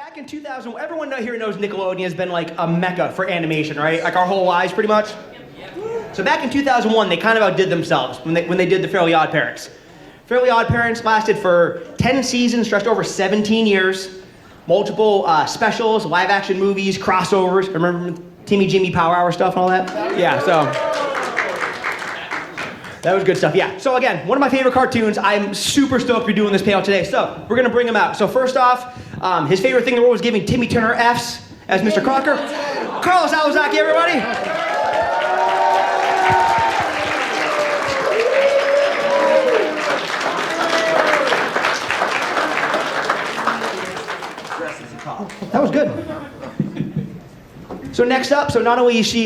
back in 2000, everyone here knows Nickelodeon has been like a mecca for animation, right? Like our whole lives, pretty much. So back in 2001, they kind of outdid themselves when they did the Fairly Oddparents. Fairly Oddparents lasted for 10 seasons, stretched over 17 years. Multiple specials, live-action movies, crossovers. Remember Timmy Jimmy Power Hour stuff and all that? Yeah, so that was good stuff. Yeah. So again, one of my favorite cartoons. I'm super stoked to be doing this panel today. So we're gonna bring him out. So first off, his favorite thing in the world was giving Timmy Turner Fs as Mr. Crocker. Carlos Alazraqui, everybody. That was good. So next up, so not only is she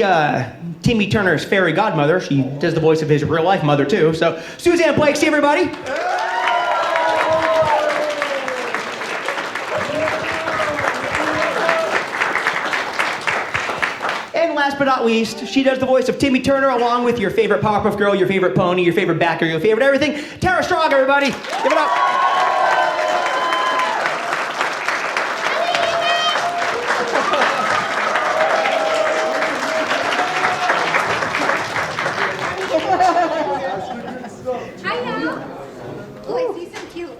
Timmy Turner's fairy godmother, she does the voice of his real life mother too. So Suzanne Blakeslee, everybody. And last but not least, she does the voice of Timmy Turner along with your favorite Powerpuff Girl, your favorite pony, your favorite backer, your favorite everything. Tara Strong, everybody. Give it up.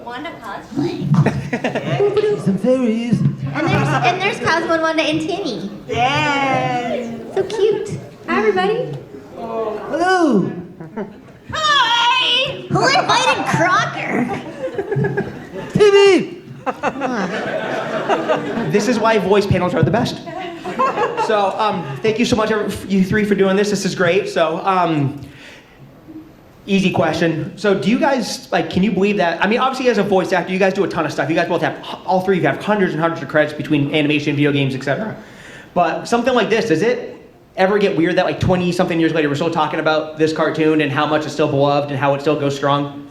Wanda cosplay. Some fairies. And there's Cosmo and Wanda and Timmy. Yay! So cute. Hi, everybody. Hello. Hi! Who invited Crocker? Timmy. This is why voice panels are the best. So, thank you so much, you three, for doing this. This is great. So, easy question. So do you guys, can you believe that? I mean, obviously as a voice actor, you guys do a ton of stuff. You guys both have, all three of you have hundreds and hundreds of credits between animation, video games, etc. But something like this, does it ever get weird that 20-something years later, we're still talking about this cartoon and how much it's still beloved and how it still goes strong?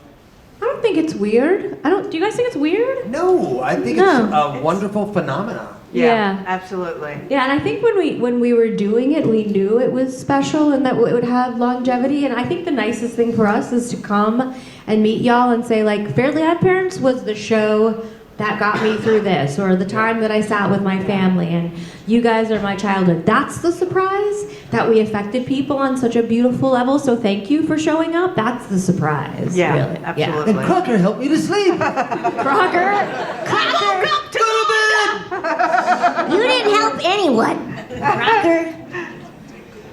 I don't think it's weird. Do you guys think it's weird? No, I think it's a wonderful phenomenon. Yeah, absolutely. Yeah, and I think when we were doing it, we knew it was special and that it would have longevity. And I think the nicest thing for us is to come and meet y'all and say, Fairly Oddparents was the show that got me through this, or the time that I sat with my family, and you guys are my childhood. That's the surprise, that we affected people on such a beautiful level. So thank you for showing up. That's the surprise. Yeah, really. absolutely. And Crocker helped me to sleep. Crocker. You didn't help anyone, Crocker.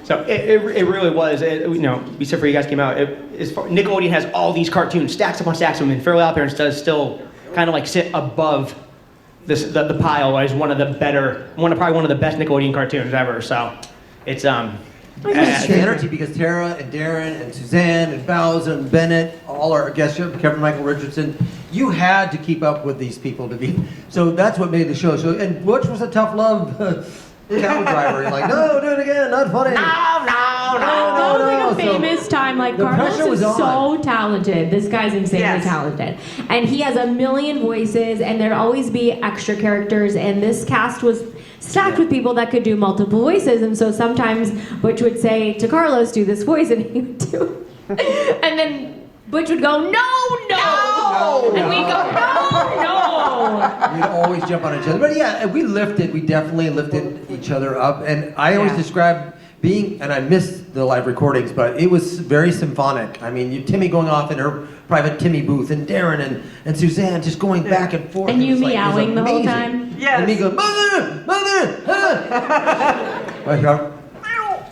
So it really was, except for you guys came out, Nickelodeon has all these cartoons, stacks upon stacks of them, and Fairly Oddparents does still kind of sit above the pile as probably one of the best Nickelodeon cartoons ever. So it's It's the energy because Tara and Darren and Suzanne and Bowser and Bennett, all our guests, Kevin Michael Richardson, you had to keep up with these people to be. So that's what made the show. So, and Butch was a tough love cattle driver. You're no, do it again, not funny. A famous time, Carlos is so talented. This guy's insanely talented. And he has a million voices, and there'd always be extra characters, and this cast was stacked with people that could do multiple voices, and so sometimes Butch would say to Carlos, do this voice, and he would do it. And then Butch would go, no! And we'd go, no! We'd always jump on each other. But yeah, we definitely lifted each other up, and I always describe and I missed the live recordings, but it was very symphonic. I mean, Timmy going off in her private Timmy booth, and Darren and Suzanne just going back and forth. And you meowing the whole time? Yes. And me going, mother!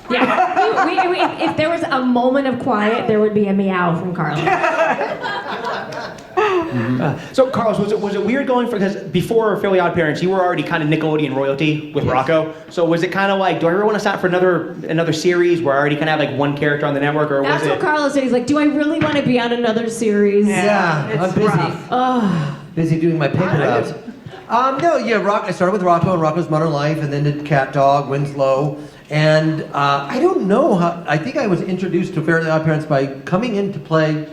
Yeah, if there was a moment of quiet, there would be a meow from Carlos. So Carlos, was it weird going because before Fairly Oddparents, you were already kind of Nickelodeon royalty with Rocco. So was it kind of do I ever want to sign for another series where I already kind of have one character on the network, or That's was it? what Carlos said. He's like, do I really want to be on another series? Yeah, I'm busy. Oh. Busy doing my paper routes. I started with Rocco and Rocco's Modern Life, and then did Cat Dog, Winslow. And I don't know how, I think I was introduced to Fairly Oddparents by coming in to play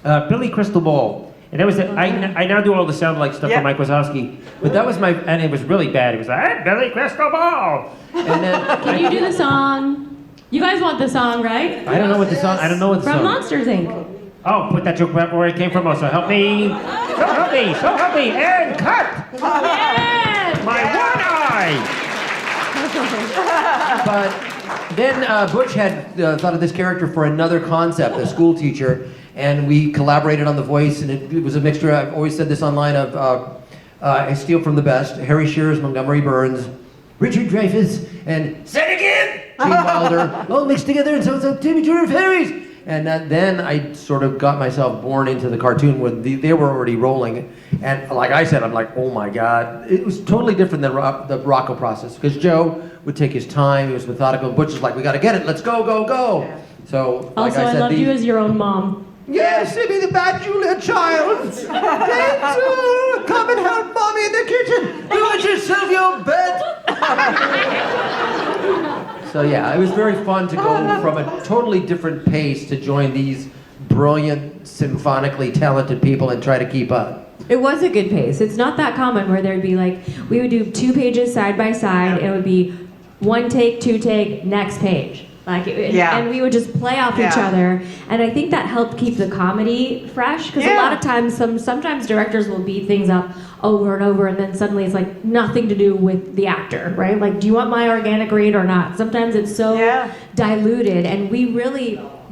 Billy Crystal Ball. And that was I now do all the sound like stuff for Mike Wazowski. But that was and it was really bad. It was hey, Billy Crystal Ball! And then Can you do the song? You guys want the song, right? I don't know what the song, From Monsters, Inc. Oh, put that joke back where it came from. So help me, and cut! Yeah! my one eye! But then Butch had thought of this character for another concept, a school teacher, and we collaborated on the voice, and it was a mixture, I've always said this online, of I steal from the best, Harry Shearer's Montgomery Burns, Richard Dreyfuss, and Say It Again! Gene Wilder, all mixed together, and so it's a Timmy Turner fairies! And then I sort of got myself born into the cartoon when they were already rolling. And like I said, I'm like, oh my God. It was totally different than the Rocco process. Because Joe would take his time, he was methodical. Butch was like, we gotta get it, let's go, go, go. Yeah. So, like also, I said, loved you as your own mom. Yes, be the bad Julia child. Denzel, come and help mommy in the kitchen. Do it yourself, your bed. So yeah, it was very fun to go from a totally different pace to join these brilliant, symphonically talented people and try to keep up. It was a good pace. It's not that common where there'd be like, we would do 2 pages side by side, and it would be 1 take, 2 take, next page. And we would just play off each other, and I think that helped keep the comedy fresh, because a lot of times, sometimes directors will beat things up over and over, and then suddenly it's like nothing to do with the actor, right? Like, do you want my organic read or not? Sometimes it's so diluted, and we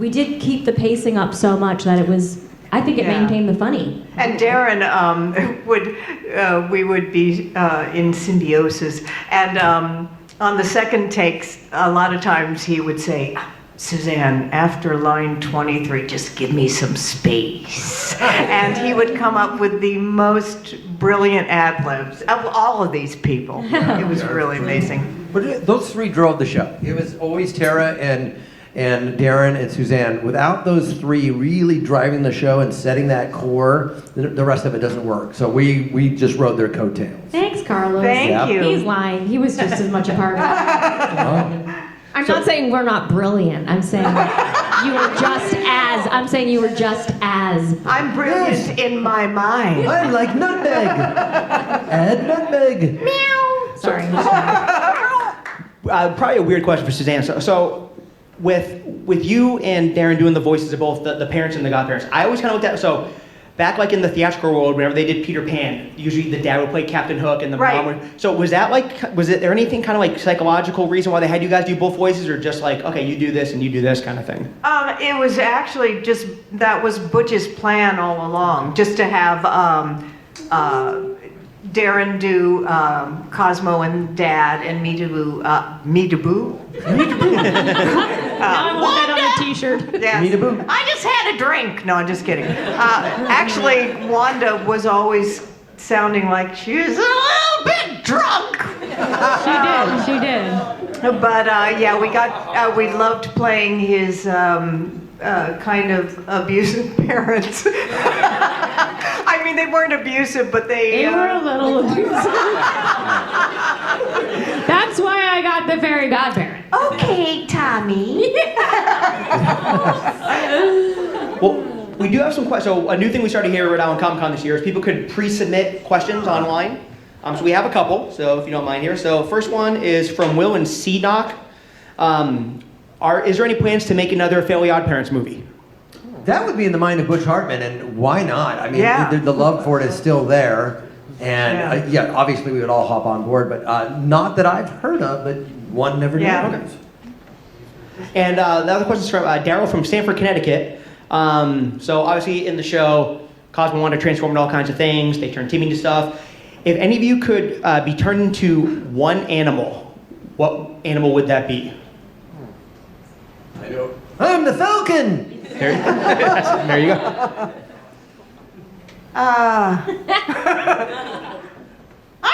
did keep the pacing up so much that it was, I think it maintained the funny. And Darren we would be in symbiosis, and on the second takes, a lot of times he would say, Suzanne, after line 23, just give me some space. And he would come up with the most brilliant ad-libs of all of these people. It was really amazing. But those 3 drove the show. It was always Tara and Darren and Suzanne. Without those 3 really driving the show and setting that core, the rest of it doesn't work. So we just rode their coattails. Thanks, Carlos. Thank you. He's lying. He was just as much a part of it. I'm not saying we're not brilliant. I'm saying you were just as. I'm saying you were just as. I'm brilliant in my mind. I'm like nutmeg. Add nutmeg. Meow. Sorry. Probably a weird question for Suzanne. So with you and Darren doing the voices of both the parents and the godparents, I always kind of looked at back like in the theatrical world, whenever they did Peter Pan, usually the dad would play Captain Hook and the mom would. So was there anything kind of like psychological reason why they had you guys do both voices, or just like, okay, you do this and you do this kind of thing? It was actually just, that was Butch's plan all along, just to have Darren do Cosmo and Dad, and me do Boo. Now I want that on a t-shirt. Yes. I just had a drink. No, I'm just kidding. Actually, Wanda was always sounding like she was a little bit drunk. She did. But we loved playing his kind of abusive parents. I mean, they weren't abusive, but they were a little abusive. That's why I got the fairy godparent. Okay, Tommy. Well, we do have some questions. So a new thing we started here at Rhode Island Comic Con this year is people could pre-submit questions online. So we have a couple, so if you don't mind here. So first one is from Will and C-Knock. Is there any plans to make another Fairly Oddparents movie? That would be in the mind of Butch Hartman, and why not? I mean, the love for it is still there. And obviously we would all hop on board, but not that I've heard of, but one never knows. Okay. And the other question is from Daryl from Stamford, Connecticut. So obviously in the show, Cosmo wanted to transform into all kinds of things. They turned Timmy into stuff. If any of you could be turned into one animal, what animal would that be? I know. I'm the Falcon! There you go. I'm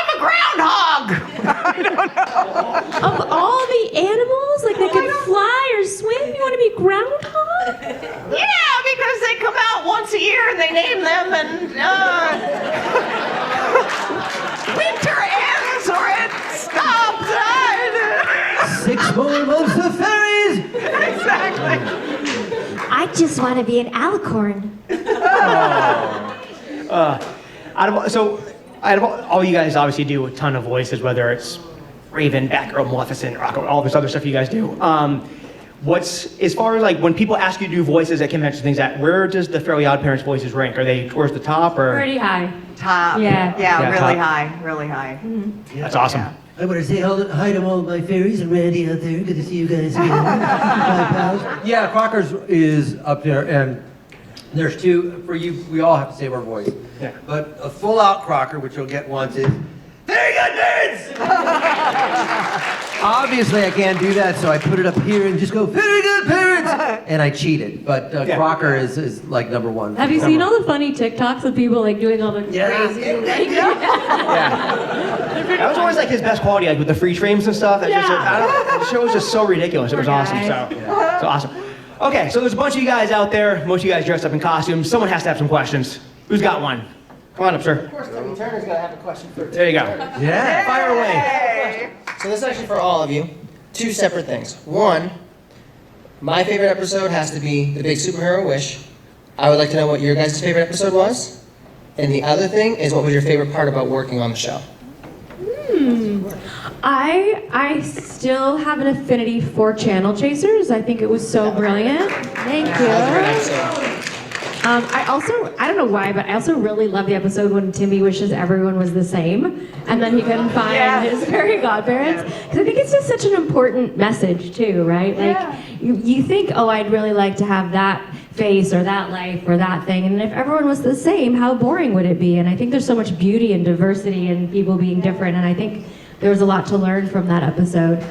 a groundhog! I don't know. Of all the animals, like they could fly or swim, you want to be groundhog? Yeah, because they come out once a year and they name them, and winter ends or it stops. 6 more months of fairies! Exactly. I just want to be an alicorn. All you guys obviously do a ton of voices, whether it's Raven, Batgirl, Maleficent, Rocco, all this other stuff you guys do. what's, as far as like when people ask you to do voices at conventions, things like that, where does the Fairly Oddparents voices rank? Are they towards the top or? Pretty high. Top. Yeah. Yeah, really top. high, really high. That's awesome. Yeah. I want to say hi to all my fairies and Randy out there. Good to see you guys again. My pals. Yeah, Crocker's is up there, and there's two for you. We all have to save our voice. Yeah. But a full-out Crocker, which you'll get once, is very good birds. Obviously, I can't do that, so I put it up here and just go very good parents, and I cheated. But Yeah. Crocker is like number one. Have you seen all the funny TikToks of people like doing all the crazy? Yeah. That was always like his best quality, like with the freeze frames and stuff. That's just, the show was just so ridiculous. It was awesome. So awesome. Okay, so there's a bunch of you guys out there. Most of you guys dressed up in costumes. Someone has to have some questions. Who's got one? Come on up, sir. Of course, Timmy Turner's got to have a question for There you go. Yeah. Fire away. Hey. So this is actually for all of you. Two separate things. One, my favorite episode has to be The Big Superhero Wish. I would like to know what your guys' favorite episode was. And the other thing is, what was your favorite part about working on the show? I still have an affinity for Channel Chasers. I think it was so brilliant. Thank you. That was a great episode. I don't know why, but I also really love the episode when Timmy wishes everyone was the same, and then he couldn't find his fairy godparents. Because I think it's just such an important message too, right? Like you think, oh, I'd really like to have that face or that life or that thing, and if everyone was the same, how boring would it be? And I think there's so much beauty and diversity in people being different, and I think there was a lot to learn from that episode.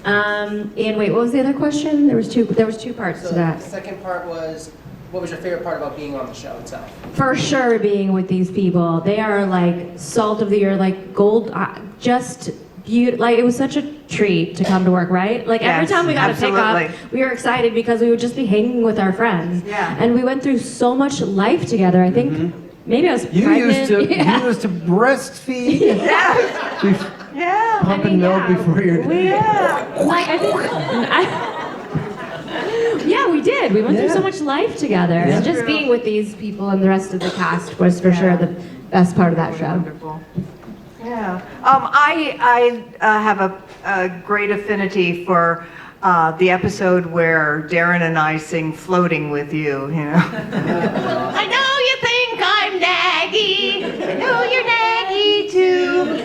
And wait, what was the other question? There was two parts to So that. the second part was, what was your favorite part about being on the show itself? For sure, being with these people, they are like salt of the earth, like gold, just beautiful. Like it was such a treat to come to work, right? Like every Yes, time we got absolutely. to pick up, we were excited because we would just be hanging with our friends. Yeah. And we went through so much life together. I think maybe I was You pregnant. you used to breastfeed. Yeah. Pumping milk before your. Like I think. Yeah, we did. We went through so much life together, and just being with these people and the rest of the cast was for sure the best part of that show. Wonderful. Yeah. I have a great affinity for the episode where Darren and I sing "Floating with You." You know. I know you think I'm naggy. I know you're naggy too.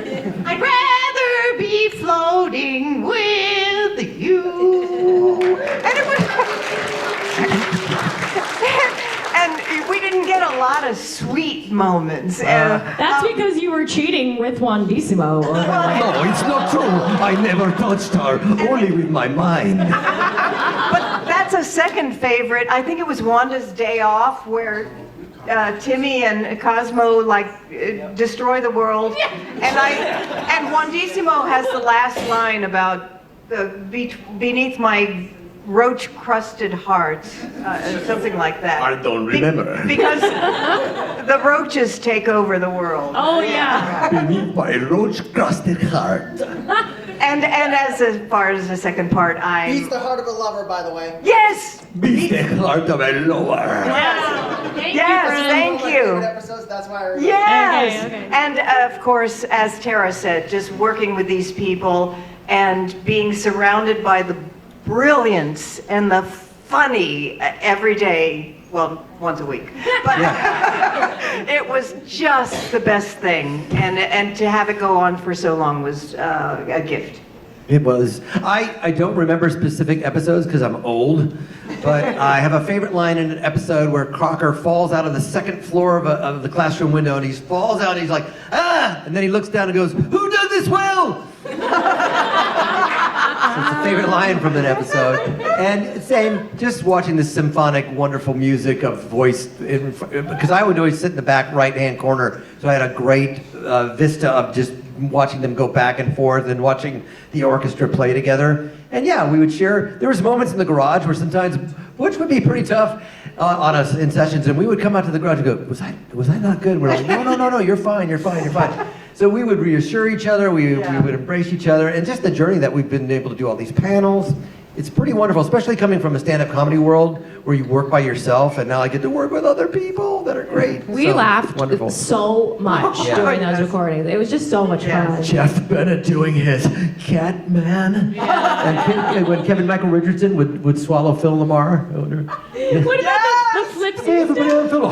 I'd rather be floating with you. And it was. And we didn't get a lot of sweet moments. That's because you were cheating with Wandissimo. No, it's not true. I never touched her, only with my mind. But that's a second favorite. I think it was Wanda's Day Off, where Timmy and Cosmo destroy the world, and Wandissimo has the last line about beneath my roach-crusted heart, something like that. I don't remember. Because the roaches take over the world. Oh yeah. Beneath my roach-crusted heart. And as far as the second part, Beats the heart of a lover, by the way. Yes! Beats the heart of a lover. Thank One of my you. favorite episodes, that's why I remember. Yes! Okay. And of course, as Tara said, just working with these people and being surrounded by the brilliance and the funny every day, well, once a week. But it was just the best thing. And to have it go on for so long was a gift. It was. I don't remember specific episodes because I'm old, but I have a favorite line in an episode where Crocker falls out of the second floor of the classroom window, and he falls out and he's like, ah! And then he looks down and goes, who does this well? So it's a favorite line from that episode. And same, just watching the symphonic, wonderful music of voice, because I would always sit in the back right-hand corner, so I had a great vista of just watching them go back and forth and watching the orchestra play together. And yeah, we would share, there was moments in the garage where sometimes, which would be pretty tough on us in sessions, and we would come out to the garage and go, was I not good? We're like, no, you're fine. So we would reassure each other, we would embrace each other, and just the journey that we've been able to do all these panels it's pretty wonderful, especially coming from a stand-up comedy world where you work by yourself, and now I get to work with other people that are great. We So, laughed wonderful. so much Yeah. during those recordings. It was just so much fun. Jeff Bennett doing his cat man. And when Kevin Michael Richardson would swallow Phil Lamar. What about the flip Hey, everybody on Phil.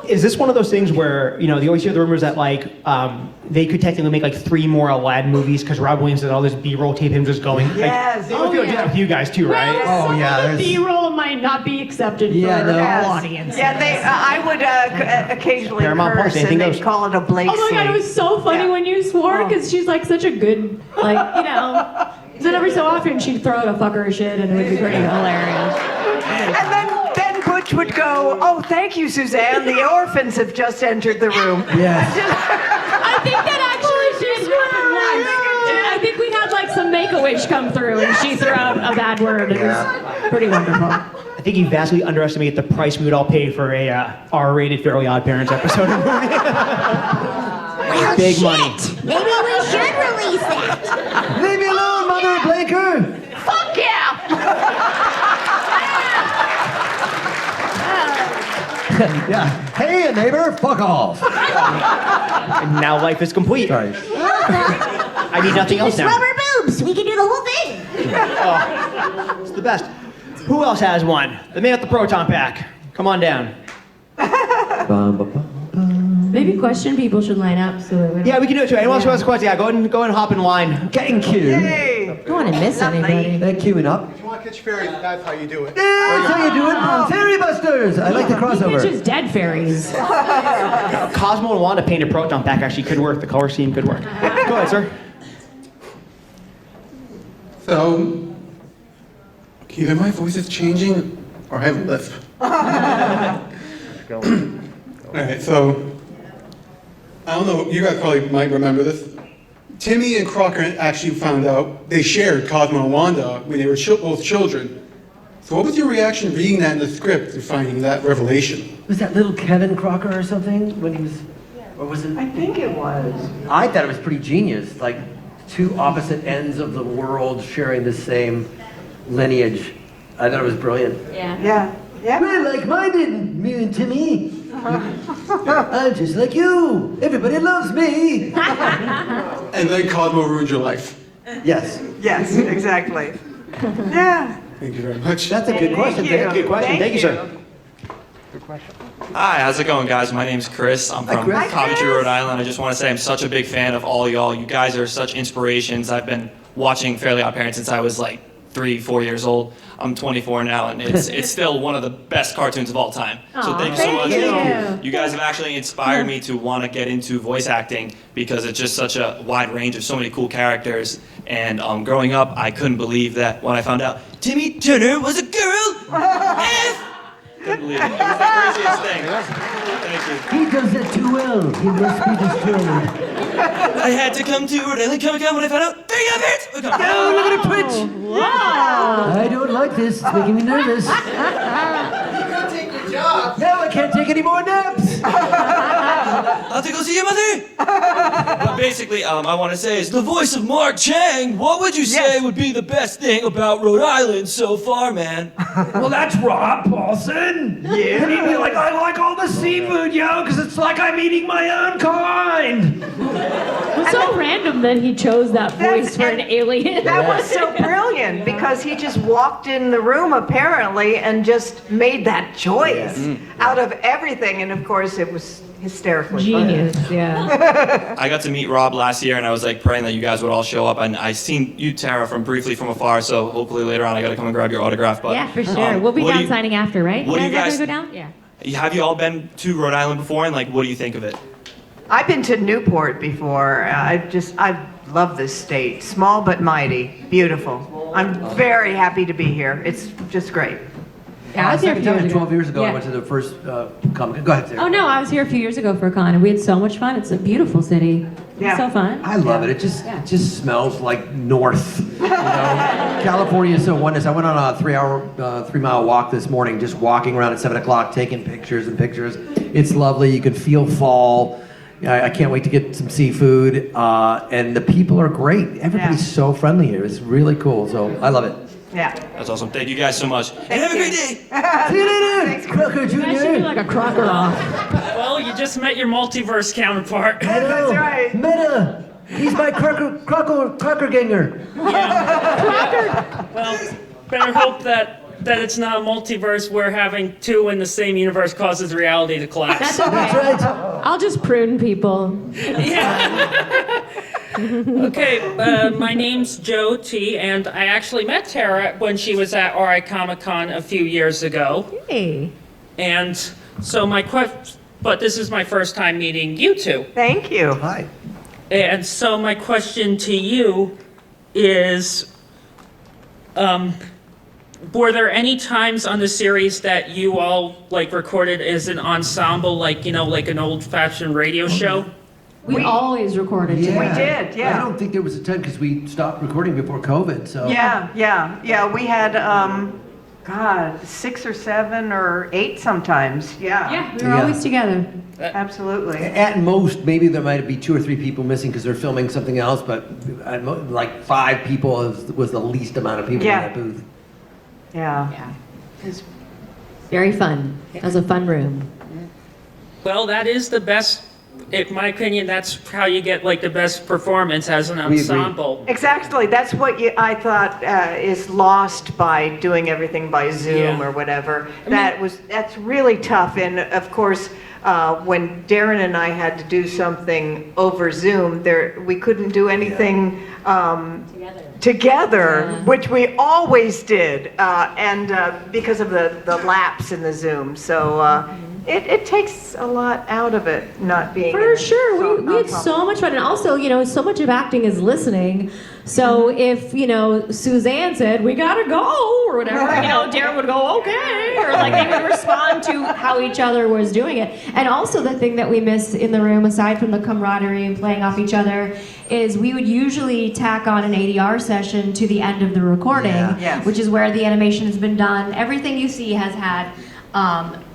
Is this one of those things where, you always hear the rumors that, like, they could technically make, like, 3 more Aladdin movies because Rob Williams did all this B-roll tape, him just going. Yes. Like, they would feel like that with you guys, too, right? Oh, yeah, The there's- B-roll might not be accepted Yeah, for no. all audiences. Yeah, I would occasionally Paramount curse Plus, anything and goes. they'd call it a Blakeslee. Oh my god, it was so funny Yeah. when you swore because she's like such a good, like, then every so often she'd throw out a fucker or shit and it would be pretty hilarious. And then Butch would go, "Oh, thank you, Suzanne. The orphans have just entered the room." Yes. I think that actually did happen once. I think we had like some Make-A-Wish come through and she threw out a bad word. It was pretty wonderful. I think you vastly underestimate the price we would all pay for a R-rated Fairly Oddparents episode of the movie. Well, Big shit. money. Maybe we should release that. Leave me alone, Mother Blinker. Fuck yeah! Yeah. Hey, neighbor, fuck off. And now life is complete. Sorry. I need nothing else Just now. rubber boobs. We can do the whole thing. It's the best. Who else has one? The man with the proton pack. Come on down. Maybe question people should line up so that we don't, Yeah, we can do it too. Anyone else who has a question? Yeah, go ahead and hop in line. Getting queued. Hey! don't want to miss anybody. They're queuing up. If you want to catch fairies, that's how you do it. That's how you do it. Fairy Busters. I like the It's crossover. just dead fairies. Cosmo and Wanda painted proton pack actually could work. The color scheme could work. Go ahead, sir. So, either my voice is changing or I have a lisp. Alright, so, I don't know, you guys probably might remember this. Timmy and Crocker actually found out they shared Cosmo and Wanda when they were both children. So what was your reaction reading that in the script and finding that revelation? Was that little Kevin Crocker or something when he was, or was it? I think it was. I thought it was pretty genius. Like 2 opposite ends of the world sharing the same lineage. I thought it was brilliant. Yeah. Yeah. We're like-minded, me and Timmy. I'm just like you. Everybody loves me. And then Cosmo ruined your life. Yes. Yes, exactly. Yeah. Thank you very much. That's a good question. Thank you. Good question. Thank you, sir. Hi, how's it going, guys? My name's Chris. I'm from Chris. Hi, Coventry, Chris. Rhode Island. I just want to say I'm such a big fan of all y'all. You guys are such inspirations. I've been watching Fairly Oddparents since I was like 3-4 years old. I'm 24 now, and it's still one of the best cartoons of all time. So thank you so much. you. You guys have actually inspired me to want to get into voice acting because it's just such a wide range of so many cool characters. And growing up, I couldn't believe that when I found out Timmy Turner was a girl. Couldn't believe it. It was the craziest thing. Thank you. He does it too well. He must be destroyed. I had to come to Rhode Island Comic Con when I found out 3 of it. Oh, look at it twitch. Wow. I don't like this. It's making me nervous. No, I can't take any more naps. I'll have to go see your mother. But basically, I want to say is the voice of Mark Chang. What would you say would be the best thing about Rhode Island so far, man? Well, that's Rob Paulson. Yeah. And he'd be like, I like all the seafood, yo, because it's like I'm eating my own kind. It was so random that he chose that voice for an alien. That was so brilliant because he just walked in the room apparently and just made that choice out of everything. And of course, it was hysterically Genius, yeah. I got to meet Rob last year, and I was like praying that you guys would all show up. And I seen you, Tara, briefly from afar. So hopefully later on, I got to come and grab your autograph. But Yeah, for sure. We'll be what do down you- signing after, right? what do you guys- go down? Yeah. Have you all been to Rhode Island before? And like, what do you think of it? I've been to Newport before. I love this state. Small but mighty. Beautiful. I'm very happy to be here. It's just great. Yeah, I was here a few years ago. 12 years ago, I Yeah. went to the first Comic-Con. Go ahead, Sarah. Oh no, I was here a few years ago for a con, and we had so much fun. It's a beautiful city. Yeah. It's so fun. I love it. It just smells like north. You know, California is so wondrous. I went on a 3-mile walk this morning, just walking around at 7 o'clock, taking pictures and pictures. It's lovely. You can feel fall. I can't wait to get some seafood. And the people are great. Everybody's so friendly here. It's really cool. So I love it. Yeah. That's awesome. Thank you guys so much. And have a great day. See you later, Crocker Jr. That should be like a Crocker off. Well, you just met your multiverse counterpart. I know. That's right. Meta. He's my Crocker ganger. Well, better hope that it's not a multiverse where having two in the same universe causes reality to collapse. That's okay. That's right. I'll just prune people. Yeah. Okay, my name's Joe T, and I actually met Tara when she was at RI Comic-Con a few years ago. Hey. And so but this is my first time meeting you two. Thank you. Hi. And so my question to you is, were there any times on the series that you all like recorded as an ensemble, like, you know, like an old-fashioned radio show? We always recorded together. We did, yeah. I don't think there was a time because we stopped recording before COVID. So Yeah. We had, 6 or 7 or 8 sometimes. Yeah. Yeah, we were always together. Absolutely. At most, maybe there might be 2 or 3 people missing because they're filming something else, but like 5 people was the least amount of people in that booth. Yeah. It's very fun. It was a fun room. Well, that is the best, in my opinion, that's how you get like the best performance as an We agree. ensemble. Exactly. That's what I thought is lost by doing everything by Zoom or whatever. That's really tough. And of course, when Darren and I had to do something over Zoom, we couldn't do anything together, which we always did, and because of the lapse in the Zoom. So it takes a lot out of it not being For sure. We had so much fun. And also, you know, so much of acting is listening. So if, you know, Suzanne said, we gotta go, or whatever, you know, Darren would go, okay. Or like they would respond to how each other was doing it. And also the thing that we miss in the room, aside from the camaraderie and playing off each other, is we would usually tack on an ADR session to the end of the recording, which is where the animation has been done. Everything you see has had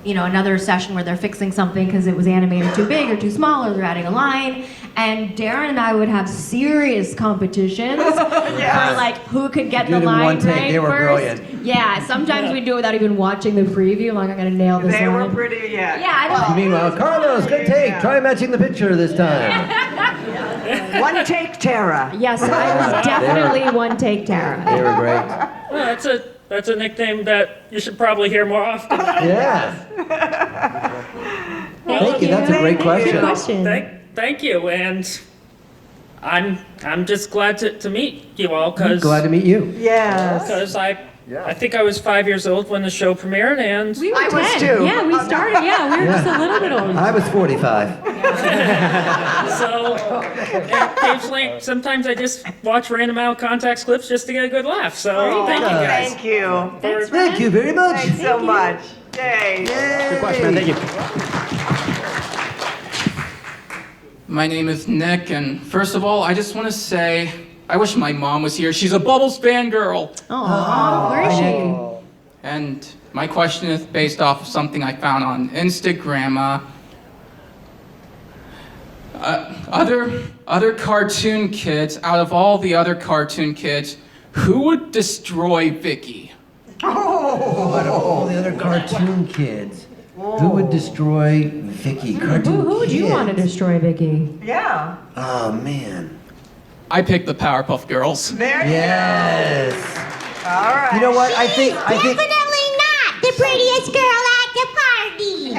you know, another session where they're fixing something because it was animated too big or too small, or they're adding a line. And Darren and I would have serious competitions for like who could get the line one take. right They were first. brilliant. Yeah, sometimes we'd do it without even watching the preview. I'm like, I'm gonna nail this They line. were pretty, Yeah, I know. Meanwhile, Carlos, good take. Try matching the picture this time. One take, Tara. Yes, I was definitely one take Tara. They were great. Well, that's a nickname that you should probably hear more often. Yeah. Thank you. That's a great question. Good question. Thank you, and I'm just glad to meet you all because Glad to meet you. Yes. I think I was 5 years old when the show premiered, and We were I 10. was too. Yeah, we started. Yeah, we were just a little bit old. I was 45. so occasionally, sometimes I just watch random out of context clips just to get a good laugh. So thank you guys. Thank you. Thank you very much. Thanks so much. Yay. Good question, man. Thank you. My name is Nick, and first of all, I just want to say I wish my mom was here. She's a Bubbles fangirl. Oh, where is she? And my question is based off of something I found on Instagram. Other cartoon kids, out of all the other cartoon kids, who would destroy Vicky? Out of all the other cartoon kids, who would destroy Vicky? Cartoon Who would you kids. want to destroy, Vicky? Yeah. Oh man. I picked the Powerpuff Girls. There you Yes. go. All right. You know what? I think. Definitely not the prettiest girl at the party.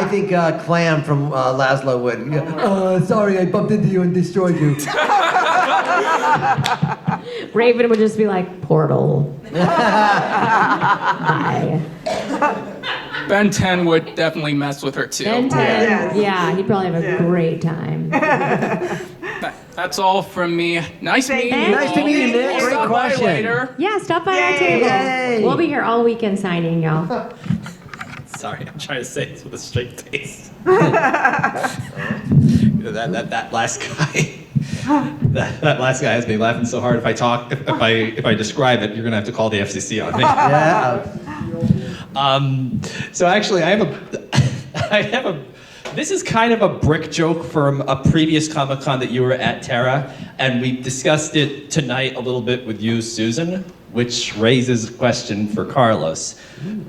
I think Clam from Laszlo would. Sorry, I bumped into you and destroyed you. Raven would just be like, Portal. Bye. Ben 10 would definitely mess with her too. Ben 10. Yes. Yeah, he'd probably have a great time. That's all from me. Nice meeting you. Nice to meet you, Nick. We'll Great stop by question. later. Yeah, stop by our Yay. table. Yay. We'll be here all weekend signing, y'all. Sorry, I'm trying to say this with a straight face. that last guy. That last guy has me laughing so hard. If I talk, if I describe it, you're gonna have to call the FCC on me. Yeah. So actually, I have a This is kind of a brick joke from a previous Comic-Con that you were at, Tara, and we discussed it tonight a little bit with you, Susan, which raises a question for Carlos.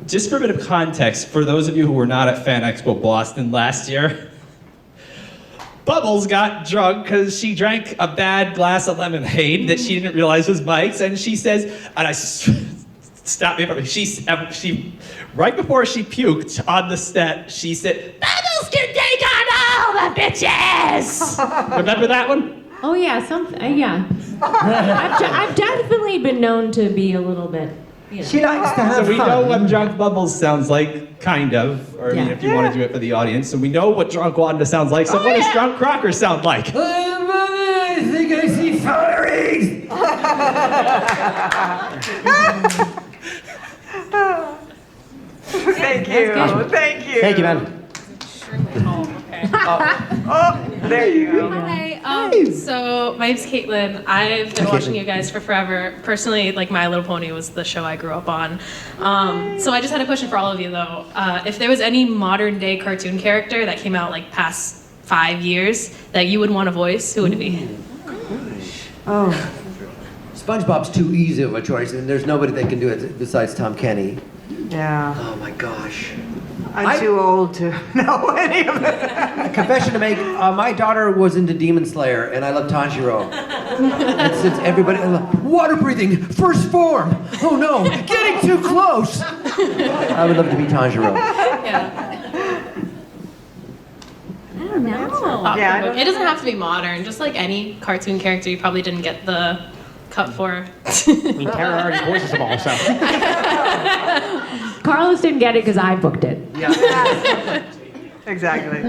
Just for a bit of context, for those of you who were not at Fan Expo Boston last year, Bubbles got drunk because she drank a bad glass of lemonade that she didn't realize was Mike's, and she says, and I stop me from she right before she puked on the set, she said, "Bubbles can take on all the bitches." Remember that one? Oh yeah, yeah. I've definitely been known to be a little bit. You know. She likes to have So we fun. know what drunk Bubbles sounds like, kind of. Or I mean, if you want to do it for the audience. So we know what drunk Wanda sounds like. So what does drunk Crocker sound like? I think I see fire. Thank you. Thank you. Thank you, man. Oh, there you go. Hi. So my name's Caitlin. I've been watching you guys for forever. Personally, like My Little Pony was the show I grew up on. So I just had a question for all of you though. If there was any modern day cartoon character that came out like past 5 years that you would want to voice, who would it be? Oh. SpongeBob's too easy of a choice, and there's nobody that can do it besides Tom Kenny. Yeah. Oh my gosh. I'm too old to know any of it. A confession to make. My daughter was into Demon Slayer, and I love Tanjiro. And since everybody, water breathing, first form. Oh no, getting too close. I would love to be Tanjiro. Yeah. I don't know. Yeah, It doesn't have to be modern. Just like any cartoon character you probably didn't get the cut for. I mean, Tara already voices them all, so. Carlos didn't get it because I booked it. Yeah. Exactly.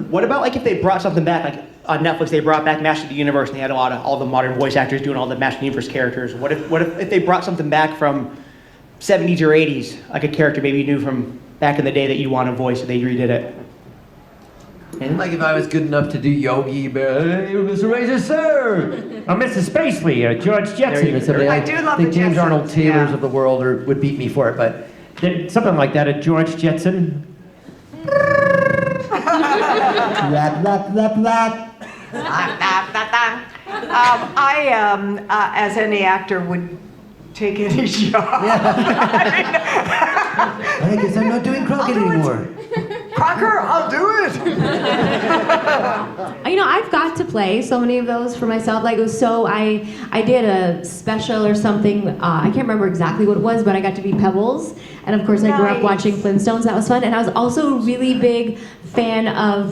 What about like if they brought something back, like on Netflix they brought back Master of the Universe and they had all the modern voice actors doing all the Master of the Universe characters. What if they brought something back from 70s or 80s, like a character maybe you knew from back in the day that you want to voice and they redid it? And like if I was good enough to do Yogi, Mr. Razor, sir. Mr. Spacely, George Jetson. I do love think the James Jetsons, Arnold Taylors yeah. of the world would beat me for it, but Something like that, a George Jetson. lap, lap, lap, lap. As any actor would take any job. I guess I'm not doing Crockett anymore. Crocker, I'll do it. You know, I've got to play so many of those for myself. Like it was I did a special or something. I can't remember exactly what it was, but I got to be Pebbles, and of course I grew up watching Flintstones. That was fun, and I was also a really big fan of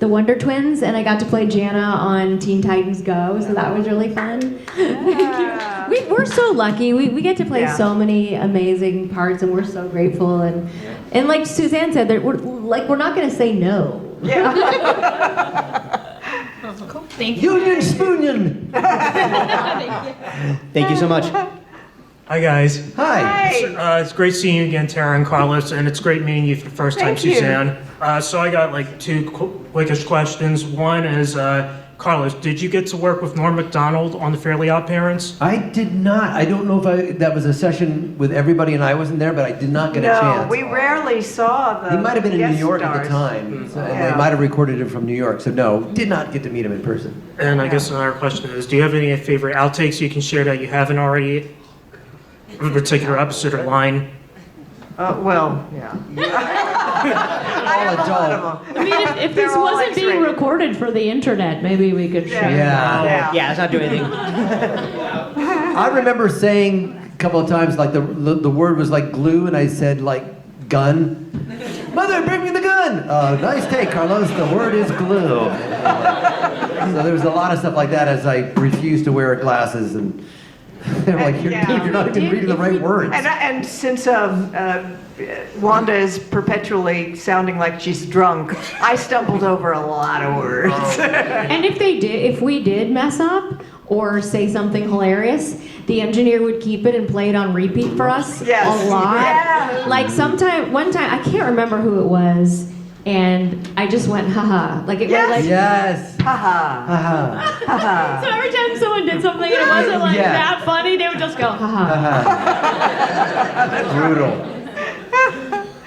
the Wonder Twins, and I got to play Jana on Teen Titans Go, so that was really fun. Yeah. We're so lucky. We get to play so many amazing parts, and we're so grateful. And like Suzanne said, that we're not going to say no. Yeah. Cool. Thank you. Union Spoonion. Thank you so much. Hi guys. Hi. It's great seeing you again, Tara and Carlos, and it's great meeting you for the first time, Thank you. Suzanne. So I got like two quickish questions. One is, Carlos, did you get to work with Norm Macdonald on the Fairly Oddparents? I did not. I don't know if that was a session with everybody and I wasn't there, but I did not get a chance. No, we rarely saw the He might have been in guest New York stars. at the time, so, and Yeah. they might have recorded it from New York. So no, did not get to meet him in person. And I guess another question is, do you have any favorite outtakes you can share that you haven't already? A particular episode or line? Well, yeah. I have a lot of them. I mean, if They're this all wasn't being X-rated. recorded for the internet, maybe we could share. Yeah. Yeah, let's not do anything. I remember saying a couple of times, like the word was like glue, and I said like gun. Mother, bring me the gun. Nice take, Carlos. The word is glue. So there was a lot of stuff like that as I refused to wear glasses, and they're like, you're not even reading the right words. And since Wanda is perpetually sounding like she's drunk, I stumbled over a lot of words. And if we did mess up or say something hilarious, the engineer would keep it and play it on repeat for us a lot. Yeah. Like one time, I can't remember who it was, and I just went haha. Like it was like Yes. Haha. Haha. Haha. So every time someone did something and it wasn't like that funny, they would just go haha. Brutal.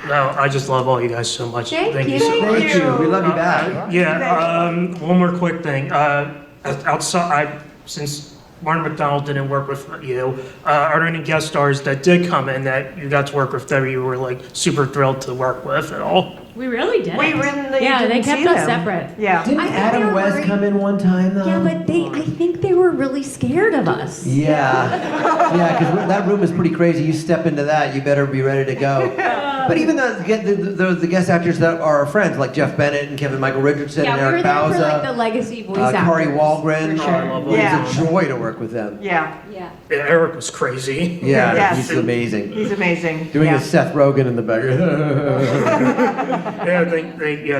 No, I just love all you guys so much. Thank you. So much. Thank you. We love you back. One more quick thing. Outside, since Martin McDonald didn't work with you, are there any guest stars that did come in that you got to work with that you were like super thrilled to work with at all? We really did. We really Yeah, they didn't kept see us them. separate. Yeah. Didn't I think they Adam were West worried- come in one time though? Yeah, but I think they were really scared of us. Yeah, yeah, because that room is pretty crazy. You step into that, you better be ready to go. But even the guest actors that are our friends, like Jeff Bennett and Kevin Michael Richardson Yeah, and we were Eric there for like the Bauza, legacy voice actors. Kari Walgren. For sure. It was a joy to work with them. Yeah. Yeah. Eric was crazy. Yeah, Yes. he's amazing. He's amazing. Doing yeah. a Seth Rogen in the back.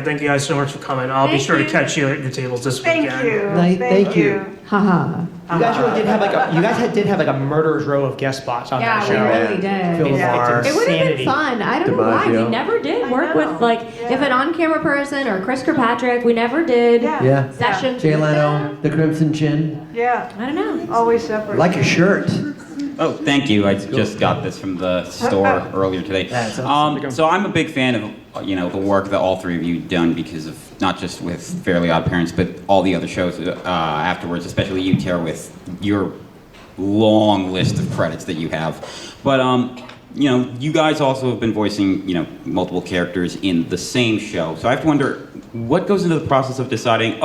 Thank you guys so much for coming. I'll be Thank sure you. to catch you at your tables this Thank weekend. you. Thank you. Haha. You guys really did have did have like a murderer's row of guest spots on that Yeah, show. we really did. Phil Yeah. Lamar. It would have been Insanity. fun. I don't know why. We DiMaggio. never did work know. with, like, if an on-camera person or Chris Kirkpatrick, we never did Yeah. Yeah. sessions. Jay with Leno, them. the Crimson Chin. Yeah. I don't know. Always separate. Like your shirt. Oh, thank you. I just got this from the store earlier today. That's awesome. So I'm a big fan of the work that all three of you done because of not just with Fairly Oddparents, but all the other shows afterwards, especially you, Tara, with your long list of credits that you have. But you guys also have been voicing multiple characters in the same show. So I have to wonder what goes into the process of deciding,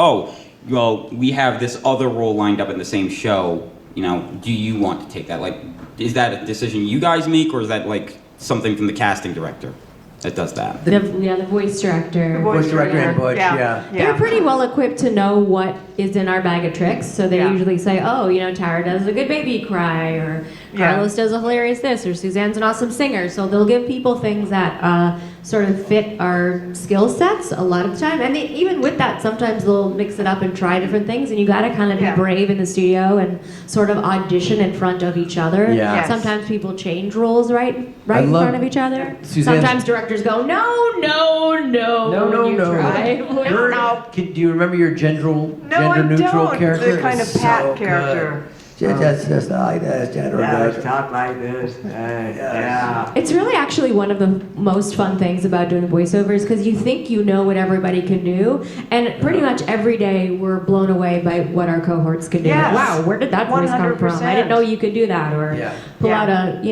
we have this other role lined up in the same show. Do you want to take that? Like, is that a decision you guys make, or is that like something from the casting director that does that? The voice director. Voice director and Butch, yeah. They're pretty well equipped to know what is in our bag of tricks, so they usually say, Tara does a good baby cry, or Carlos does a hilarious this, or Suzanne's an awesome singer. So they'll give people things that sort of fit our skill sets a lot of the time. And even with that, sometimes they'll mix it up and try different things, and you gotta kind of be brave in the studio and sort of audition in front of each other. Yeah. Yes. Sometimes people change roles right in front of each other. Suzanne's- Sometimes directors go, no. Try. Do you remember your gender neutral character? The kind of Pat character. Just like this, gender neutral. talk like this. Yeah. It's really actually one of the most fun things about doing voiceovers, because you think you know what everybody can do, and pretty much every day we're blown away by what our cohorts can do. Yes. Wow, where did that voice come from? I didn't know you could do that. Or pull out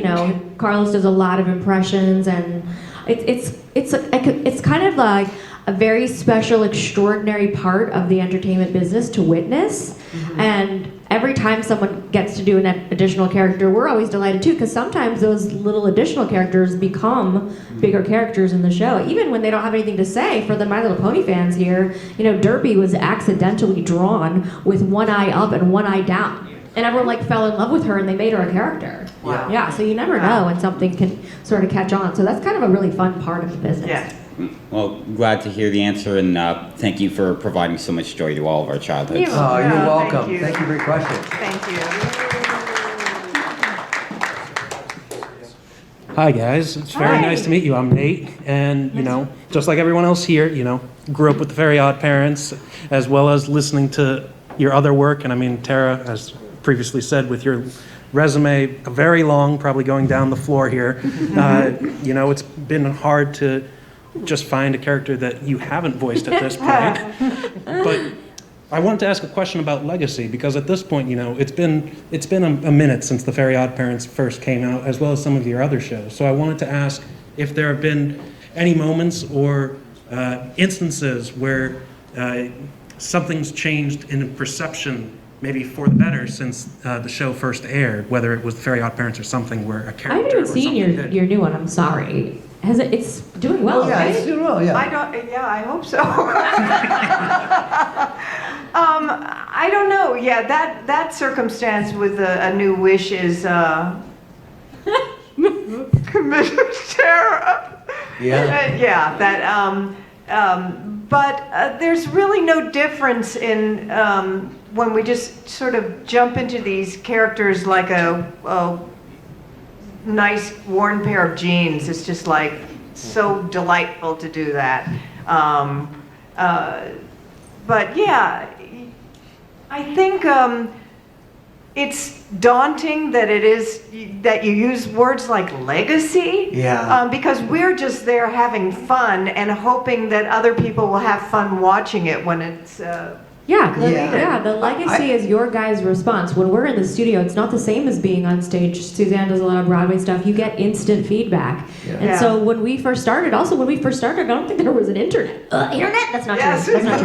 Carlos does a lot of impressions, and it's kind of like a very special, extraordinary part of the entertainment business to witness. And every time someone gets to do an additional character, we're always delighted too, because sometimes those little additional characters become bigger characters in the show, even when they don't have anything to say. For the My Little Pony fans here, Derpy was accidentally drawn with one eye up and one eye down. And everyone fell in love with her, and they made her a character. Wow. Yeah, so you never know when something can sort of catch on. So that's kind of a really fun part of the business. Yeah. Well, glad to hear the answer, and thank you for providing so much joy to all of our childhoods. You're welcome. Thank you. Thank you for your questions. Thank you. Hi guys, it's very Hi. nice to meet you. I'm Nate, and just like everyone else here, grew up with the Fairly Oddparents, as well as listening to your other work. And I mean, Tara, as previously said, with your resume, very long, probably going down the floor here. It's been hard to just find a character that you haven't voiced at this point. But I wanted to ask a question about legacy, because at this point, it's been a minute since the Fairly Oddparents first came out, as well as some of your other shows. So I wanted to ask if there have been any moments or instances where something's changed in perception, maybe for the better, since the show first aired, whether it was the Fairly Oddparents or something where a character. I haven't even or seen something did. your new one. I'm sorry. It's doing well, right? It's doing well, yeah. I hope so. I don't know. Yeah, that circumstance with a new wish is Commissioner Sarah. Yeah. But there's really no difference in when we just sort of jump into these characters like a nice worn pair of jeans. It's just so delightful to do that. But yeah, I think it's daunting that you use words like legacy. Yeah. Because we're just there having fun and hoping that other people will have fun watching it when it's. The legacy is your guys' response. When we're in the studio, it's not the same as being on stage. Suzanne does a lot of Broadway stuff. You get instant feedback. Yeah. And so when we first started, I don't think there was an internet. Internet? That's not true. That's not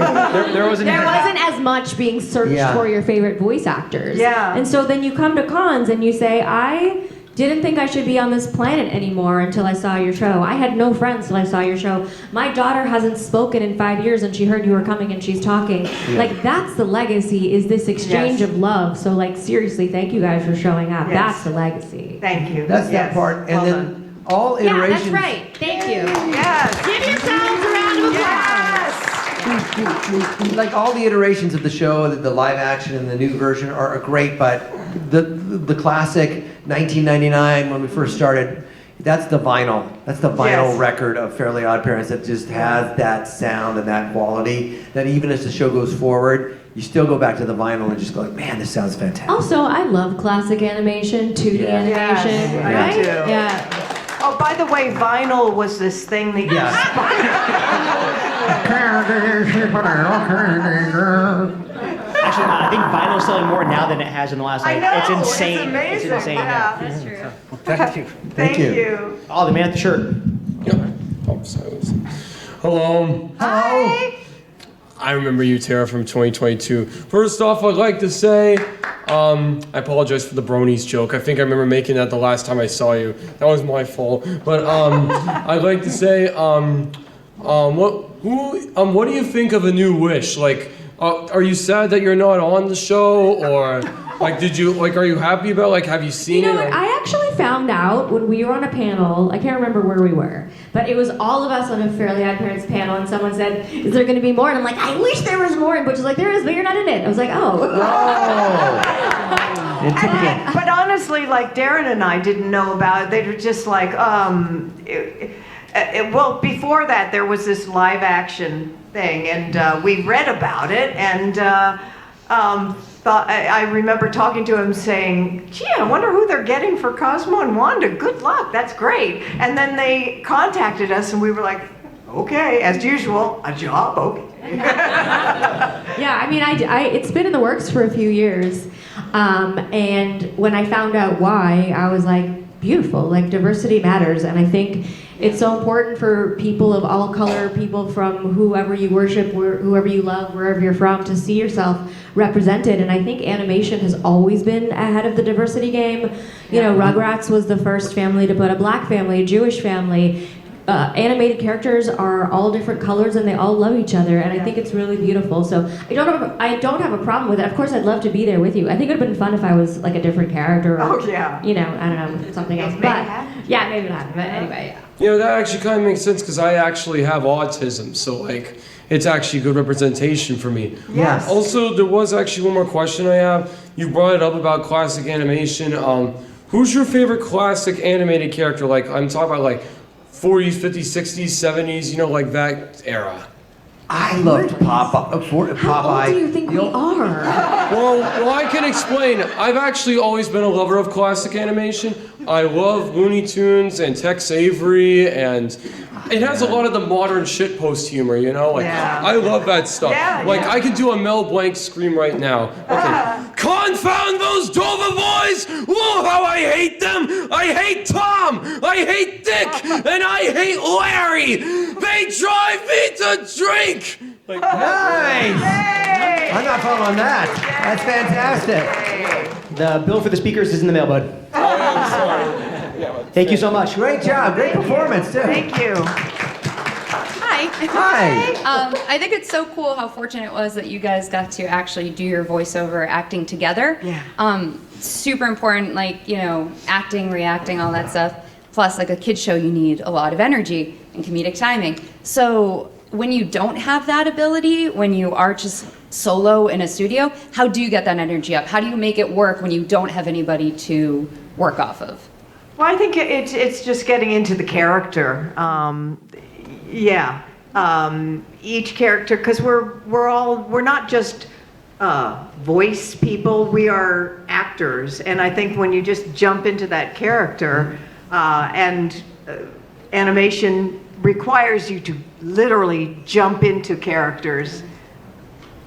true. There wasn't as much being searched for your favorite voice actors. Yeah. And so then you come to cons and you say, I didn't think I should be on this planet anymore until I saw your show. I had no friends till I saw your show. My daughter hasn't spoken in 5 years and she heard you were coming and she's talking. Yeah. Like, that's the legacy, is this exchange of love. So, like, seriously, thank you guys for showing up. Yes. That's the legacy. Thank you. That's that part. And then all iterations. Yeah, that's right. Thank you. Yes. Give yourselves a round of applause. Like all the iterations of the show, the live action and the new version are great, but the classic 1999 when we first started, that's the vinyl. That's the vinyl record of Fairly Oddparents that just has that sound and that quality that even as the show goes forward, you still go back to the vinyl and just go like, man, this sounds fantastic. Also, I love classic animation, 2D animation. Yes, right? I do. Yeah. Oh, by the way, vinyl was this thing that Actually, I think vinyl's selling more now than it has in the last. I know, It's insane. it's amazing. It's insane. Yeah. That's true. Thank you. Thank you. Oh, the man at the shirt. Hello. Hi. I remember you, Tara, from 2022. First off, I'd like to say, I apologize for the bronies joke. I think I remember making that the last time I saw you. That was my fault. But I'd like to say, what do you think of A New Wish? Like, are you sad that you're not on the show, or like, are you happy about? Like, have you seen it? You know what? I actually found out when we were on a panel. I can't remember where we were, but it was all of us on a Fairly Oddparents panel, and someone said, "Is there going to be more?" And I'm like, "I wish there was more." And Butch was like, "There is, but you're not in it." I was like, "Oh." But honestly, like Darren and I didn't know about it. They were just like, well, before that there was this live action thing, and we read about it, and I remember talking to him saying, gee, I wonder who they're getting for Cosmo and Wanda. Good luck, that's great. And then they contacted us, and we were like, okay, as usual, a job, okay. Yeah, I mean, it's been in the works for a few years, and when I found out why, I was like, beautiful, like diversity matters, and I think it's so important for people of all color, people from whoever you worship, whoever you love, wherever you're from, to see yourself represented. And I think animation has always been ahead of the diversity game. You know, Rugrats was the first family to put a black family, a Jewish family. Animated characters are all different colors and they all love each other, and I think it's really beautiful. So I don't have a problem with it. Of course, I'd love to be there with you. I think it would have been fun if I was like a different character. Or, you know, I don't know, something else. But yeah, maybe not. But anyway. You know, that actually kind of makes sense because I actually have autism, so like it's actually good representation for me. Yes. Also, there was actually one more question I have. You brought it up about classic animation. Who's your favorite classic animated character? Like, I'm talking about like 40s, 50s, 60s, 70s, you know, like that era. I loved Popeye. How old do you think we are? Well, I can explain. I've actually always been a lover of classic animation. I love Looney Tunes and Tex Avery, and it has a lot of the modern shitpost humor, you know? Like, I love that stuff. I could do a Mel Blanc scream right now. Okay. Confound those Dover boys! Oh, how I hate them! I hate Tom! I hate Dick! And I hate Larry! They drive me to drink! Like, nice! Yay! I'm not following that. That's fantastic. The bill for the speakers is in the mail, bud. Oh, yeah, sorry. Thank you so much. Great job. Great performance, too. Thank you. Hi. Hi. I think it's so cool how fortunate it was that you guys got to actually do your voiceover acting together. Yeah. Super important, like, you know, acting, reacting, all that stuff. Plus, like a kid's show, you need a lot of energy and comedic timing. So when you don't have that ability, when you are just solo in a studio, how do you get that energy up? How do you make it work when you don't have anybody to work off of? Well, I think it's just getting into the character. Each character, because we're not just voice people. We are actors, and I think when you just jump into that character, and animation requires you to literally jump into characters.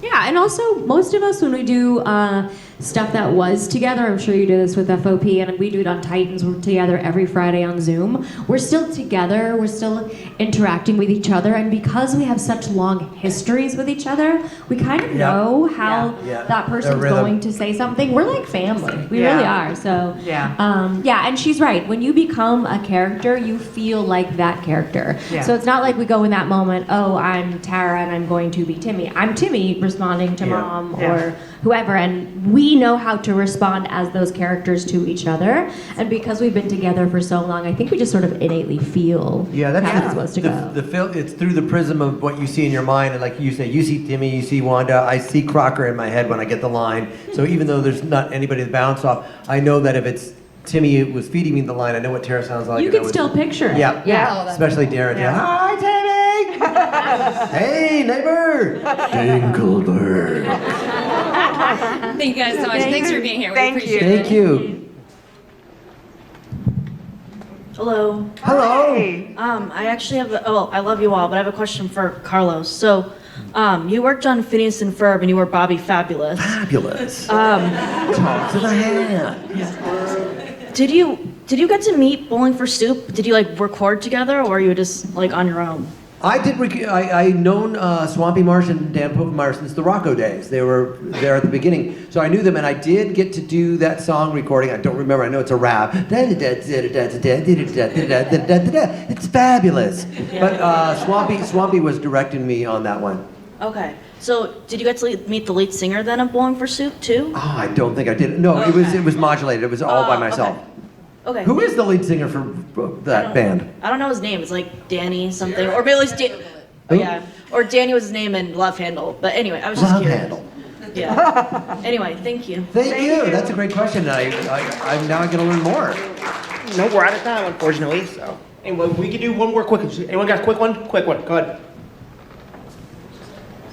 Yeah, and also most of us when we do stuff that was together, I'm sure you do this with FOP, and we do it on Titans, we're together every Friday on Zoom. We're still together, we're still interacting with each other, and because we have such long histories with each other, we kind of know how that person's going to say something. We're like family, we really are. So yeah, and she's right. When you become a character, you feel like that character. Yeah. So it's not like we go in that moment, oh, I'm Tara and I'm going to be Timmy. I'm Timmy responding to mom or whoever, and we know how to respond as those characters to each other. And because we've been together for so long, I think we just sort of innately feel how it's supposed to go. The film, it's through the prism of what you see in your mind, and like you say, you see Timmy, you see Wanda, I see Crocker in my head when I get the line. So even though there's not anybody to bounce off, I know that if it's Timmy was feeding me the line, I know what Tara sounds like. You can still picture it. Yeah, especially Darren. Hi, Timmy! Hey, neighbor! Dingleberg. Thank you guys so much. Thanks for being here. We appreciate it. Thank you. Hello. Hello. I actually have I love you all, but I have a question for Carlos. So, you worked on Phineas and Ferb, and you were Bobby Fabulous. Fabulous. Talk to the hand. Did you get to meet Bowling for Soup? Did you like record together, or were you just like on your own? I did. I known Swampy Marsh and Dan Popenmeyer since the Rocco days. They were there at the beginning, so I knew them, and I did get to do that song recording. I don't remember. I know it's a rap. It's fabulous. But Swampy was directing me on that one. Okay. So, did you get to meet the lead singer then of Bowling for Soup too? Oh, I don't think I did. No, it was modulated. It was all by myself. Okay. Who is the lead singer for that band? I don't know his name. It's like Danny something, or maybe it's or Danny was his name in Love Handle. But anyway, I was just curious. Handle. Yeah. Anyway, thank you. Thank you. That's a great question. I'm now going to learn more. No, we're out of time, unfortunately. So, anyway, we can do one more quick. Anyone got a quick one? Quick one. Go ahead.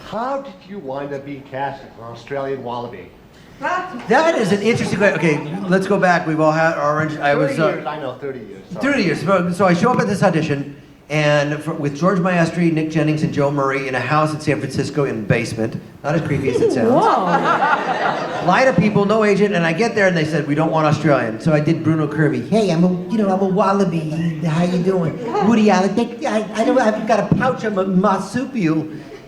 How did you wind up being cast as an Australian wallaby? That is an interesting question. Okay, let's go back. We've all had orange. 30 years. I know, 30 years. Sorry. 30 years. So I show up at this audition, and with George Maestri, Nick Jennings, and Joe Murray in a house in San Francisco in the basement. Not as creepy as it sounds. Line of people, no agent, and I get there and they said, we don't want Australian. So I did Bruno Kirby. Hey, I'm a wallaby. How you doing? Woody Allen. I've got a pouch of a marsupial.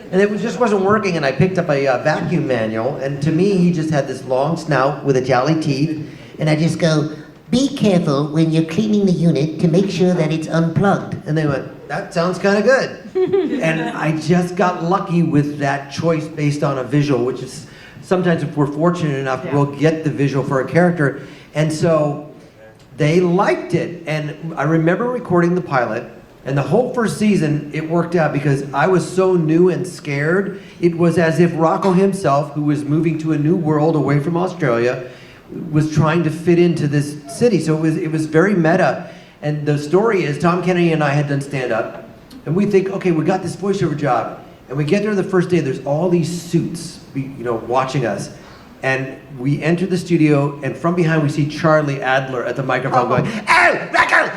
And it just wasn't working, and I picked up a vacuum manual, and to me, he just had this long snout with a jolly teeth, and I just go, be careful when you're cleaning the unit to make sure that it's unplugged. And they went, that sounds kind of good. And I just got lucky with that choice based on a visual, which is sometimes if we're fortunate enough, we'll get the visual for a character. And so they liked it, and I remember recording the pilot. And the whole first season, it worked out because I was so new and scared. It was as if Rocco himself, who was moving to a new world away from Australia, was trying to fit into this city. So it was very meta. And the story is, Tom Kennedy and I had done stand-up, and we think, okay, we got this voiceover job. And we get there the first day, there's all these suits, watching us. And we enter the studio, and from behind we see Charlie Adler at the microphone going, "Oh, Rocco!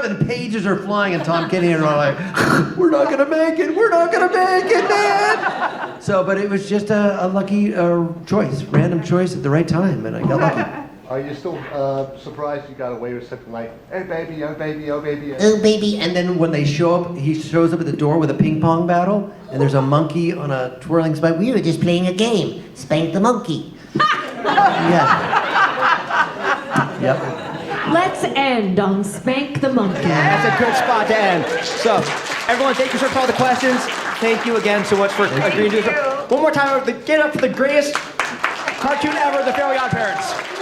And pages are flying, and Tom Kennedy and I are like, we're not gonna make it, man! So, but it was just a lucky choice, random choice at the right time, and I got lucky. Are you still surprised you got away with something like, oh baby, oh baby, oh baby? Oh baby, and then when they show up, he shows up at the door with a ping pong battle, and there's a monkey on a twirling spike. We were just playing a game, Spank the Monkey. Yep. Let's end on Spank the Monkey. That's a good spot to end. So, everyone, thank you so much for all the questions. Thank you again so much for agreeing to do this. One more time, get up for the greatest cartoon ever, the Fairly Oddparents.